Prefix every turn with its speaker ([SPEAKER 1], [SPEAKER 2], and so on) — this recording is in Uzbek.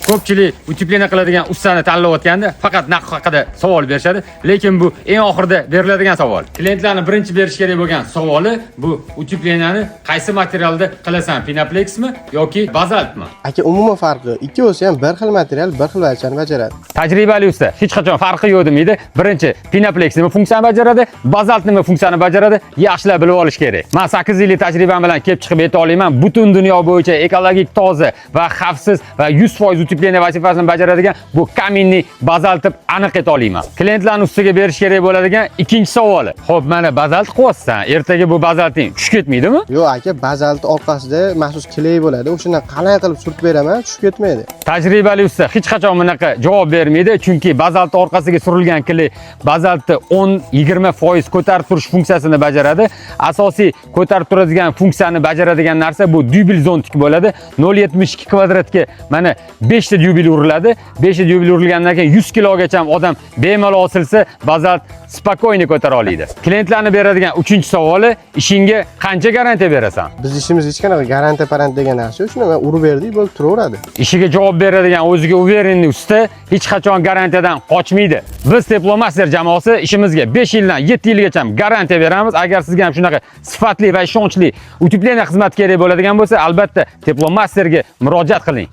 [SPEAKER 1] Ko'pchilik utepleniya qiladigan ustani tanlayotganda faqat narx haqida savol berishadi, lekin bu eng oxirida beriladigan savol. Klientlarning birinchi berish kerak bo'lgan savoli bu utepleniyani qaysi materialda qilasan, Pinaplexmi yoki bazaltmi?
[SPEAKER 2] Aka, umuman farqi. Ikkovsi ham bir xil material, bir xil vazifani bajaradi.
[SPEAKER 1] Tajribali usta hech qachon farqi yo'q demaydi. Birinchi Pinaplex nima funksiyani bajaradi, bazalt nima funksiyani bajaradi, yaxshilab bilib olish kerak. Men 8 yillik tajribam bilan kelib chiqib ayta olaman, butun dunyo bo'yicha ekologik toza va xavfsiz va 100% utepleniya vazifasini bajaradigan bu kaminni bazalt deb aniq ayta olaman. Klientlarning ustiga berish kerak bo'ladigan ikkinchi savoli. Xo'p, mana bazalt qo'ysan, ertaga bu bazalting tushib ketmaydimi?
[SPEAKER 2] Yo'q aka, bazalt orqasida maxsus kley bo'ladi. O'shani qalay qilib surtib beraman, tushib ketmaydi.
[SPEAKER 1] Tajribali usta hech qachon bunaqa javob bermaydi, chunki bazalt orqasiga surilgan kley bazaltni 10-20% ko'tarib turish funksiyasini bajaradi. Asosiy ko'tarib turadigan funksiyani bajaradigan narsa bu dyubel zontik bo'ladi. 0.72 kvadratga mana 5 ta dyubel uriladi. 5 ta dyubel urilgandan keyin 100 kilogacha odam bemalol osilsa, bazalt spokойно ko'tara oladi. Klientlarning beradigan 3-savoli, ishingga qancha garantiya berasan?
[SPEAKER 2] Biz ishimiz hech qanaqa garantiya parant degan narsa, shuni men urib berdik, bo'lib turaveradi.
[SPEAKER 1] Ishiga javob beradigan o'ziga uverenli usta hech qachon garantiyadan qochmaydi. Biz Teplomaster jamoasi ishimizga 5 yildan 7 yilgacha garantiya beramiz. Agar sizga ham shunaqa sifatli va ishonchli utepleniya xizmati kerak bo'ladigan bo'lsa, albatta Teplomasterga murojaat qiling.